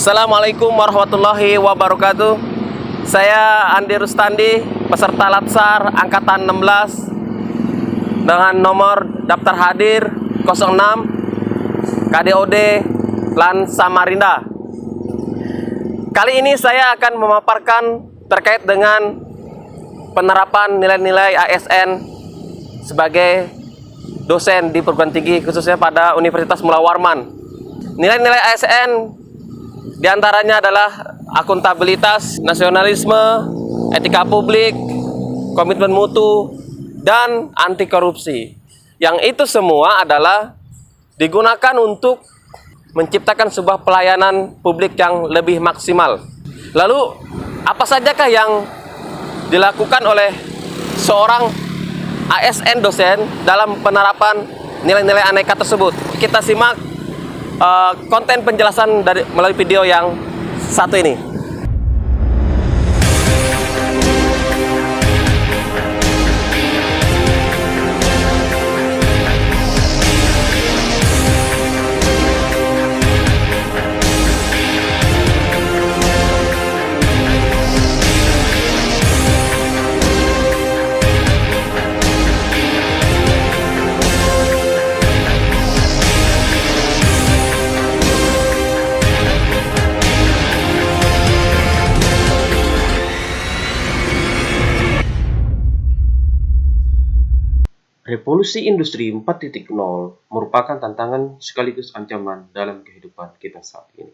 Assalamualaikum warahmatullahi wabarakatuh. Saya Andi Rustandi, peserta Latsar Angkatan 16 dengan nomor daftar hadir 06 KDOD LAN Samarinda. Kali ini saya akan memaparkan terkait dengan penerapan nilai-nilai ASN sebagai dosen di perguruan tinggi, khususnya pada Universitas Mula Warman. Nilai-nilai ASN diantaranya adalah akuntabilitas, nasionalisme, etika publik, komitmen mutu, dan anti korupsi. Yang itu semua adalah digunakan untuk menciptakan sebuah pelayanan publik yang lebih maksimal. Lalu, apa sajakah yang dilakukan oleh seorang ASN dosen dalam penerapan nilai-nilai aneka tersebut? Kita simak konten penjelasan melalui video yang satu ini. Revolusi Industri 4.0 merupakan tantangan sekaligus ancaman dalam kehidupan kita saat ini.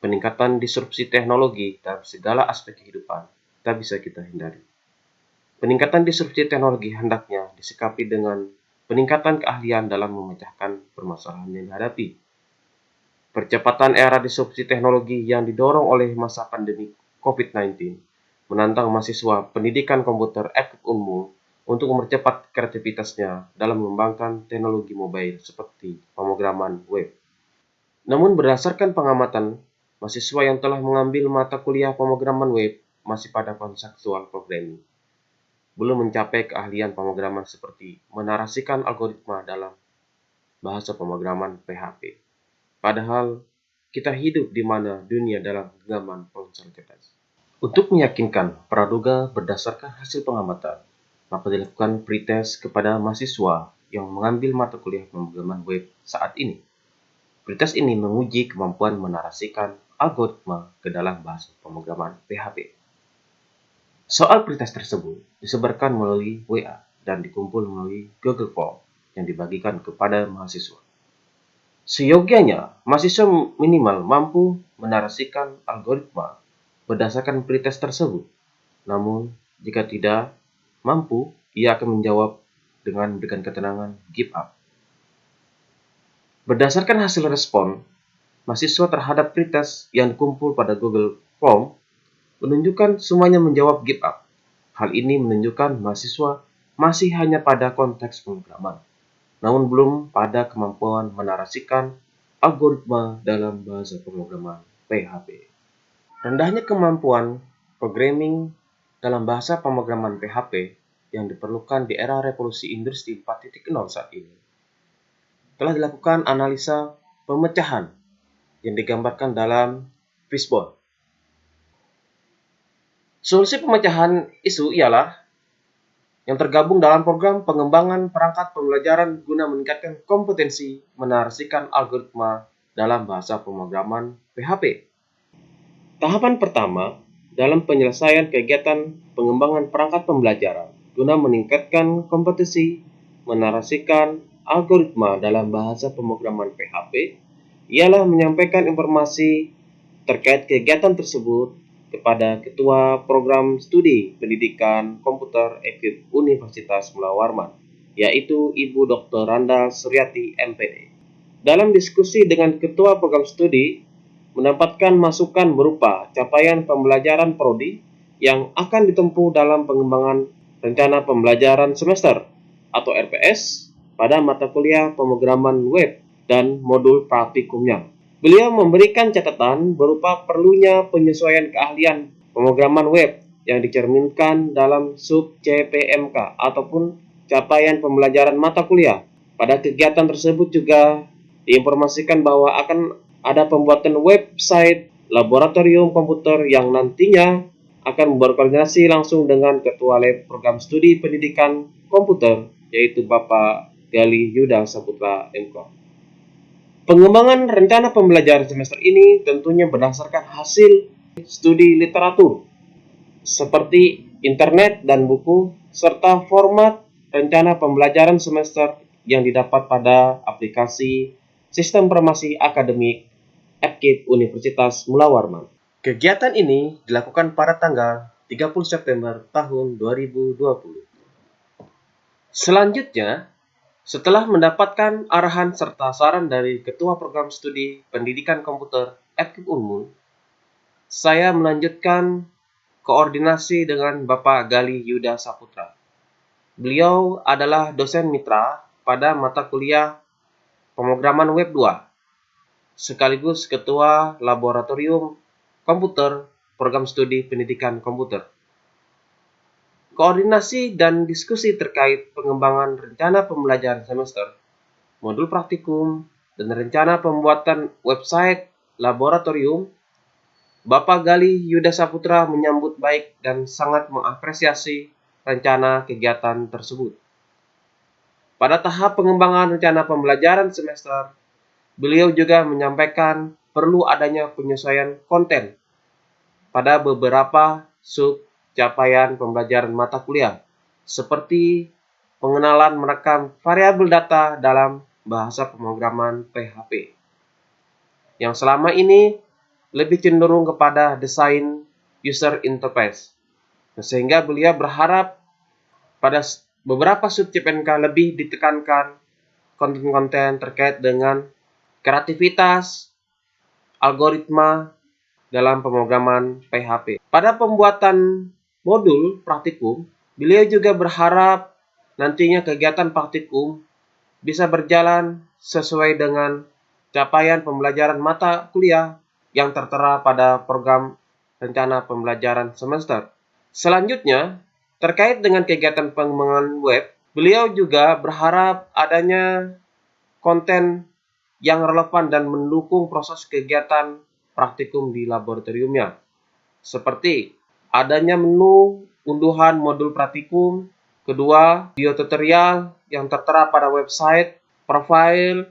Peningkatan disrupsi teknologi dalam segala aspek kehidupan tak bisa kita hindari. Peningkatan disrupsi teknologi hendaknya disikapi dengan peningkatan keahlian dalam memecahkan permasalahan yang dihadapi. Percepatan era disrupsi teknologi yang didorong oleh masa pandemi COVID-19 menantang mahasiswa pendidikan komputer ekip unmul untuk mempercepat kreativitasnya dalam mengembangkan teknologi mobile seperti pemrograman web. Namun berdasarkan pengamatan, mahasiswa yang telah mengambil mata kuliah pemrograman web masih pada konseptual programming. Belum mencapai keahlian pemrograman seperti menarasikan algoritma dalam bahasa pemrograman PHP. Padahal kita hidup di mana dunia dalam genggaman ponsel cerdas. Untuk meyakinkan praduga berdasarkan hasil pengamatan, maka dilakukan pretest kepada mahasiswa yang mengambil mata kuliah pemrograman web saat ini. Pretest ini menguji kemampuan menarasikan algoritma ke dalam bahasa pemrograman PHP. Soal pretest tersebut disebarkan melalui WA dan dikumpul melalui Google Form yang dibagikan kepada mahasiswa. Seyogianya, mahasiswa minimal mampu menarasikan algoritma berdasarkan pretest tersebut. Namun, jika tidak mampu, ia akan menjawab dengan memberikan keterangan give up. Berdasarkan hasil respon mahasiswa terhadap pretest yang dikumpul pada Google Form menunjukkan semuanya menjawab give up. Hal ini menunjukkan mahasiswa masih hanya pada konteks pemrograman, namun belum pada kemampuan menarasikan algoritma dalam bahasa pemrograman PHP. Rendahnya kemampuan programming dalam bahasa pemrograman PHP yang diperlukan di era revolusi industri 4.0 saat ini, telah dilakukan analisa pemecahan yang digambarkan dalam fishbone. Solusi pemecahan isu ialah yang tergabung dalam program pengembangan perangkat pembelajaran guna meningkatkan kompetensi menarasikan algoritma dalam bahasa pemrograman PHP. Tahapan pertama dalam penyelesaian kegiatan pengembangan perangkat pembelajaran guna meningkatkan kompetensi menarasikan algoritma dalam bahasa pemrograman PHP ialah menyampaikan informasi terkait kegiatan tersebut kepada Ketua Program Studi Pendidikan Komputer EKIP Universitas Mula Warman, yaitu Ibu Dr. Randa Suryati MPD. Dalam diskusi dengan Ketua Program Studi, mendapatkan masukan berupa capaian pembelajaran prodi yang akan ditempuh dalam pengembangan rencana pembelajaran semester atau RPS pada mata kuliah pemrograman web dan modul praktikumnya. Beliau memberikan catatan berupa perlunya penyesuaian keahlian pemrograman web yang dicerminkan dalam sub CPMK ataupun capaian pembelajaran mata kuliah. Pada kegiatan tersebut juga diinformasikan bahwa akan ada pembuatan website laboratorium komputer yang nantinya akan berkoordinasi langsung dengan Ketua Lab Program Studi Pendidikan Komputer, yaitu Bapak Gali Yuda Saputra MKom. Pengembangan rencana pembelajaran semester ini tentunya berdasarkan hasil studi literatur, seperti internet dan buku, serta format rencana pembelajaran semester yang didapat pada aplikasi Sistem Informasi Akademik EPKIP Universitas Mula Warman. Kegiatan ini dilakukan pada tanggal 30 September tahun 2020. Selanjutnya, setelah mendapatkan arahan serta saran dari Ketua Program Studi Pendidikan Komputer EPKIP Unmul, saya melanjutkan koordinasi dengan Bapak Gali Yuda Saputra. Beliau adalah dosen mitra pada mata kuliah Pemrograman Web 2, sekaligus Ketua Laboratorium Komputer Program Studi Pendidikan Komputer. Koordinasi dan diskusi terkait pengembangan rencana pembelajaran semester, modul praktikum, dan rencana pembuatan website laboratorium, Bapak Gali Yuda Saputra menyambut baik dan sangat mengapresiasi rencana kegiatan tersebut. Pada tahap pengembangan rencana pembelajaran semester, beliau juga menyampaikan perlu adanya penyesuaian konten pada beberapa sub capaian pembelajaran mata kuliah, seperti pengenalan merekam variabel data dalam bahasa pemrograman PHP, yang selama ini lebih cenderung kepada desain user interface, sehingga beliau berharap pada beberapa sub CPNK lebih ditekankan konten-konten terkait dengan kreativitas, algoritma dalam pemrograman PHP. Pada pembuatan modul praktikum, beliau juga berharap nantinya kegiatan praktikum bisa berjalan sesuai dengan capaian pembelajaran mata kuliah yang tertera pada program rencana pembelajaran semester. Selanjutnya, terkait dengan kegiatan pengembangan web, beliau juga berharap adanya konten yang relevan dan mendukung proses kegiatan praktikum di laboratoriumnya, seperti adanya menu unduhan modul praktikum, kedua, video tutorial yang tertera pada website, profil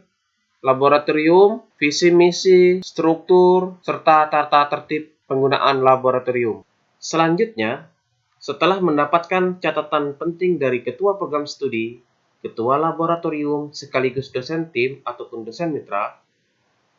laboratorium, visi misi, struktur, serta tata tertib penggunaan laboratorium. Selanjutnya, setelah mendapatkan catatan penting dari Ketua Program Studi, Ketua Laboratorium sekaligus dosen tim ataupun dosen mitra,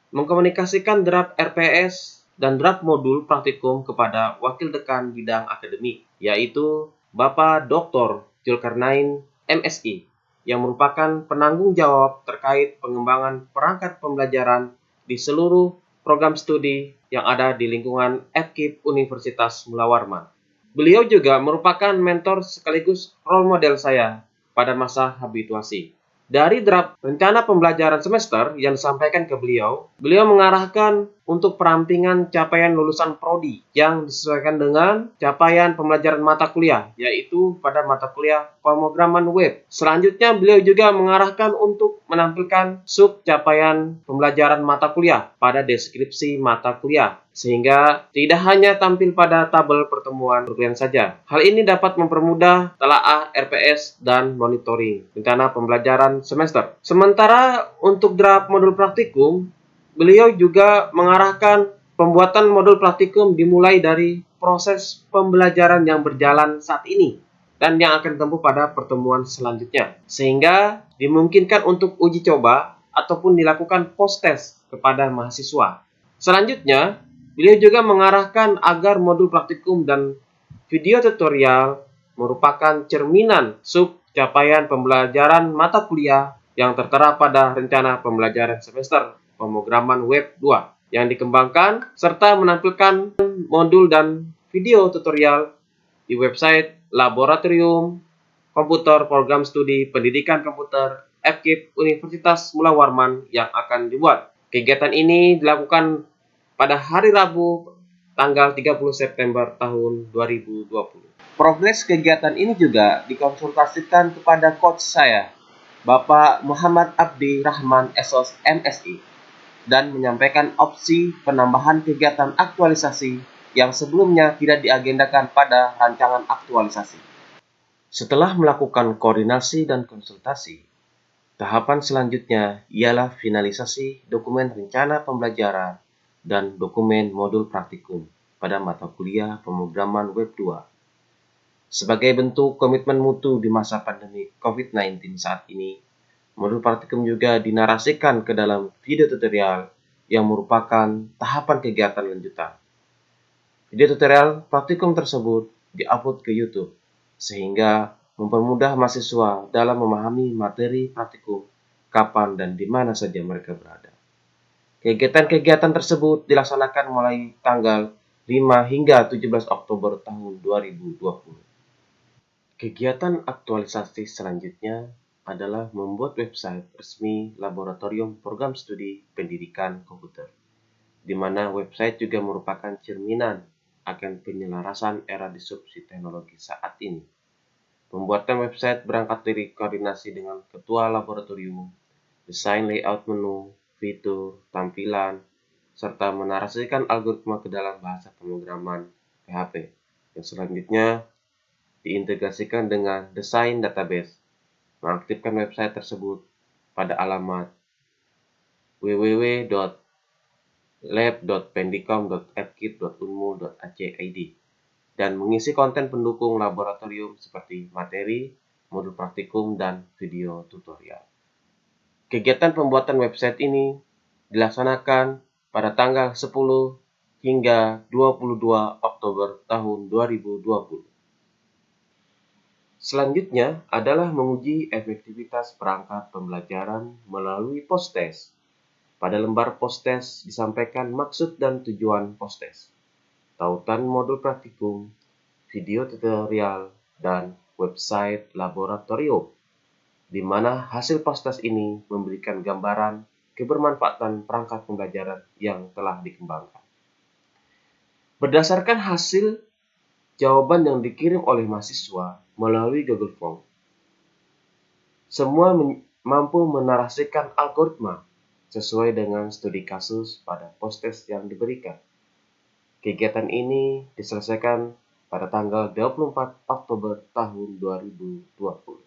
mengkomunikasikan draft RPS dan draft modul praktikum kepada Wakil Dekan Bidang Akademik, yaitu Bapak Dr. Zulkarnain MSI, yang merupakan penanggung jawab terkait pengembangan perangkat pembelajaran di seluruh program studi yang ada di lingkungan EPKIP Universitas Mula Warman. Beliau juga merupakan mentor sekaligus role model saya pada masa habituasi. Dari draft rencana pembelajaran semester yang disampaikan ke beliau mengarahkan untuk perampingan capaian lulusan prodi yang disesuaikan dengan capaian pembelajaran mata kuliah, yaitu pada mata kuliah pemrograman web. Selanjutnya, beliau juga mengarahkan untuk menampilkan sub capaian pembelajaran mata kuliah pada deskripsi mata kuliah, sehingga tidak hanya tampil pada tabel pertemuan perkuliahan saja. Hal ini dapat mempermudah telaah RPS dan monitoring rencana pembelajaran semester. Sementara untuk draft modul praktikum, beliau juga mengarahkan pembuatan modul praktikum dimulai dari proses pembelajaran yang berjalan saat ini dan yang akan ditempuh pada pertemuan selanjutnya, sehingga dimungkinkan untuk uji coba ataupun dilakukan post-test kepada mahasiswa. Selanjutnya, beliau juga mengarahkan agar modul praktikum dan video tutorial merupakan cerminan sub capaian pembelajaran mata kuliah yang tertera pada rencana pembelajaran semester pemrograman web 2 yang dikembangkan serta menampilkan modul dan video tutorial di website Laboratorium Komputer Program Studi Pendidikan Komputer EPKIP Universitas Mula Warman yang akan dibuat. Kegiatan ini dilakukan pada hari Rabu tanggal 30 September tahun 2020. Progres kegiatan ini juga dikonsultasikan kepada coach saya, Bapak Muhammad Abdi Rahman SOS MSI, dan menyampaikan opsi penambahan kegiatan aktualisasi yang sebelumnya tidak diagendakan pada rancangan aktualisasi. Setelah melakukan koordinasi dan konsultasi, tahapan selanjutnya ialah finalisasi dokumen rencana pembelajaran dan dokumen modul praktikum pada mata kuliah pemrograman Web 2. Sebagai bentuk komitmen mutu di masa pandemi COVID-19 saat ini, modul praktikum juga dinarasikan ke dalam video tutorial yang merupakan tahapan kegiatan lanjutan. Video tutorial praktikum tersebut diupload ke YouTube, sehingga mempermudah mahasiswa dalam memahami materi praktikum kapan dan di mana saja mereka berada. Kegiatan-kegiatan tersebut dilaksanakan mulai tanggal 5 hingga 17 Oktober tahun 2020. Kegiatan aktualisasi selanjutnya adalah membuat website resmi Laboratorium Program Studi Pendidikan Komputer, di mana website juga merupakan cerminan akan penyelarasan era disrupsi teknologi saat ini. Pembuatan website berangkat dari koordinasi dengan ketua laboratorium, desain layout menu, fitur, tampilan, serta menarasikan algoritma ke dalam bahasa pemrograman PHP. Dan selanjutnya diintegrasikan dengan desain database, mengaktifkan website tersebut pada alamat www.lab.pendicom.appkit.unmul.ac.id dan mengisi konten pendukung laboratorium seperti materi, modul praktikum, dan video tutorial. Kegiatan pembuatan website ini dilaksanakan pada tanggal 10 hingga 22 Oktober tahun 2020. Selanjutnya adalah menguji efektivitas perangkat pembelajaran melalui post-test. Pada lembar post-test disampaikan maksud dan tujuan post-test, tautan modul praktikum, video tutorial, dan website laboratorium, di mana hasil post-test ini memberikan gambaran kebermanfaatan perangkat pembelajaran yang telah dikembangkan. Berdasarkan hasil jawaban yang dikirim oleh mahasiswa melalui Google Form, semua mampu menarasikan algoritma sesuai dengan studi kasus pada post-test yang diberikan. Kegiatan ini diselesaikan pada tanggal 24 Oktober tahun 2020.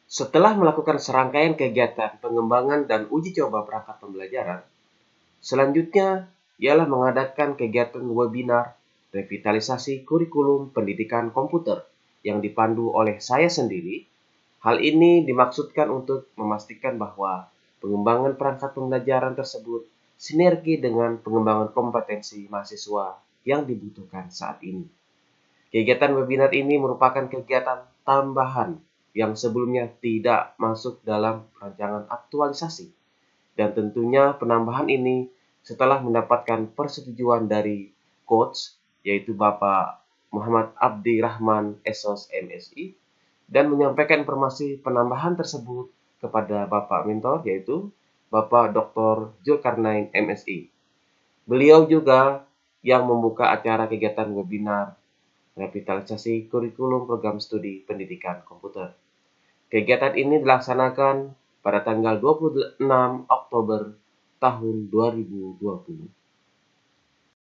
Setelah melakukan serangkaian kegiatan pengembangan dan uji coba perangkat pembelajaran, selanjutnya ialah mengadakan kegiatan webinar revitalisasi kurikulum pendidikan komputer yang dipandu oleh saya sendiri. Hal ini dimaksudkan untuk memastikan bahwa pengembangan perangkat pembelajaran tersebut sinergi dengan pengembangan kompetensi mahasiswa yang dibutuhkan saat ini. Kegiatan webinar ini merupakan kegiatan tambahan yang sebelumnya tidak masuk dalam rancangan aktualisasi, dan tentunya penambahan ini setelah mendapatkan persetujuan dari coach, yaitu Bapak Muhammad Abdi Rahman SOS MSI, dan menyampaikan informasi penambahan tersebut kepada Bapak Mentor, yaitu Bapak Dr. Zulkarnain MSI. Beliau juga yang membuka acara kegiatan webinar revitalisasi kurikulum program studi pendidikan komputer. Kegiatan ini dilaksanakan pada tanggal 26 Oktober tahun 2020.